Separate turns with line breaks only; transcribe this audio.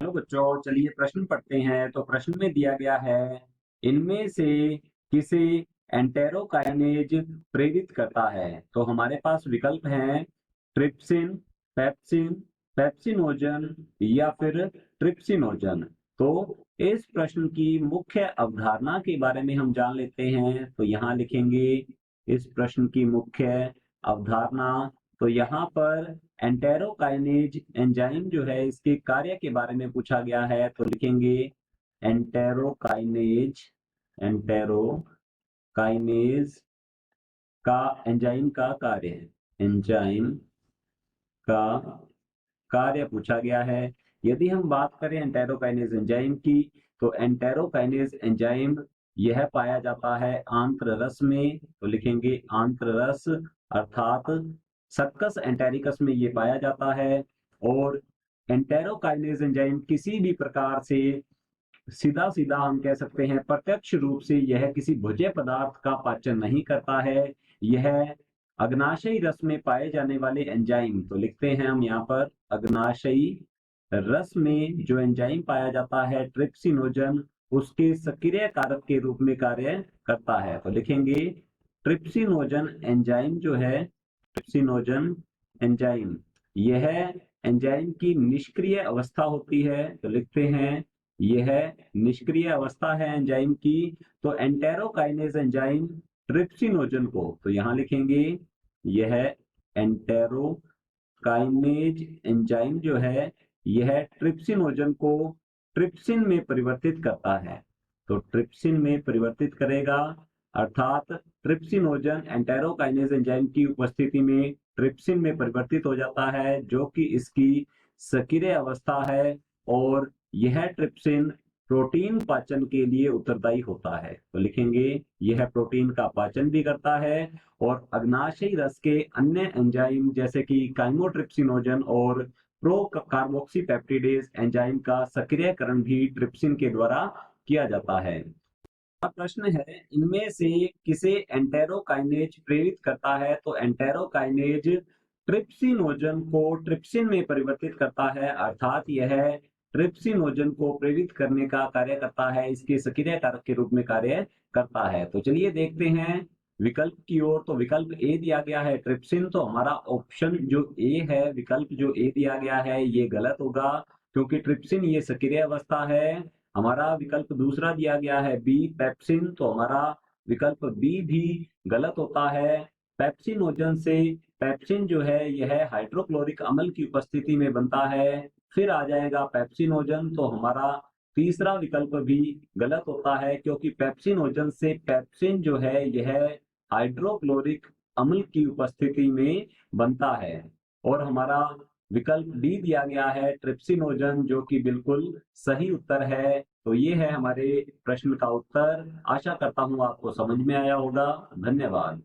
Hello बच्चों, चलिए प्रश्न पढ़ते हैं। तो प्रश्न में दिया गया है, इनमें से किसे एंटेरोकाइनेज प्रेरित करता है। तो हमारे पास विकल्प हैं ट्रिप्सिन, पेप्सिन, पेप्सिनोजन या फिर ट्रिप्सिनोजन। तो इस प्रश्न की मुख्य अवधारणा के बारे में हम जान लेते हैं। तो यहाँ लिखेंगे इस प्रश्न की मुख्य अवधारणा। तो यहाँ पर एंटेरोकाइनेज एंजाइम जो है इसके कार्य के बारे में पूछा गया है। तो लिखेंगे एंटेरोकाइनेज, एंटेरोकाइनेज का एंजाइम का कार्य, एंजाइम का कार्य पूछा गया है। यदि हम बात करें एंटेरोकाइनेज एंजाइम की, तो एंटेरोकाइनेज एंजाइम यह पाया जाता है आंत्र रस में। तो लिखेंगे आंत्र रस अर्थात सक्कस एंटेरिकस में ये पाया जाता है। और एंटेरोकाइनेज एंजाइम किसी भी प्रकार से सीधा सीधा हम कह सकते हैं प्रत्यक्ष रूप से यह किसी भुज्य पदार्थ का पाचन नहीं करता है। यह अग्नाशयी रस में पाए जाने वाले एंजाइम, तो लिखते हैं हम यहाँ पर अग्नाशयी रस में जो एंजाइम पाया जाता है ट्रिप्सिनोजन, उसके सक्रिय कारक के रूप में कार्य करता है। तो लिखेंगे ट्रिप्सिनोजन एंजाइम जो है, ट्रिप्सिनोजन एंजाइम यह एंजाइम की निष्क्रिय अवस्था होती है। तो लिखते हैं यह निष्क्रिय अवस्था है एंजाइम की। तो एंटेरोकाइनेज एंजाइम ट्रिप्सिनोजन को, तो यहां लिखेंगे यह एंटेरोकाइनेज एंजाइम जो है यह ट्रिप्सिनोजन को ट्रिप्सिन में परिवर्तित करता है। तो ट्रिप्सिन में परिवर्तित करेगा अर्थात ट्रिप्सिनोजन एंटेरोकाइनेज एंजाइम की उपस्थिति में ट्रिप्सिन में परिवर्तित हो जाता है, जो कि इसकी सक्रिय अवस्था है। और यह ट्रिप्सिन प्रोटीन पाचन के लिए उत्तरदायी होता है। तो लिखेंगे यह प्रोटीन का पाचन भी करता है। और अग्नाशयी रस के अन्य एंजाइम जैसे कि काइमोट्रिप्सिनोजन और प्रो कार्बोक्सीपेप्टिडेज एंजाइम का सक्रियकरण भी ट्रिप्सिन के द्वारा किया जाता है। अब प्रश्न है, इनमें से किसे एंटेरोकाइनेज प्रेरित करता है। तो एंटेरोकाइनेज ट्रिप्सिनोजन को ट्रिप्सिन में परिवर्तित करता है अर्थात यह ट्रिप्सिनोजन को प्रेरित करने का कार्य करता है, इसके सक्रिय कारक के रूप में कार्य करता है। तो चलिए देखते हैं विकल्प की ओर। तो विकल्प ए दिया गया है ट्रिप्सिन। तो हमारा ऑप्शन जो ए है, विकल्प जो ए दिया गया है ये गलत होगा, क्योंकि ट्रिप्सिन ये सक्रिय अवस्था है। हमारा विकल्प दूसरा दिया गया है बी पेप्सिन। तो हमारा विकल्प बी भी गलत होता है। पेप्सिनोजन से पेप्सिन जो है यह हाइड्रोक्लोरिक अम्ल की उपस्थिति में बनता है। फिर आ जाएगा पेप्सिनोजन। तो हमारा तीसरा विकल्प भी गलत होता है, क्योंकि पेप्सिनोजन से पेप्सिन जो है यह हाइड्रोक्लोरिक अम्ल की उपस्थिति में बनता है। और हमारा विकल्प डी दिया गया है ट्रिप्सिनोजन, जो कि बिल्कुल सही उत्तर है। तो ये है हमारे प्रश्न का उत्तर। आशा करता हूं आपको समझ में आया होगा। धन्यवाद।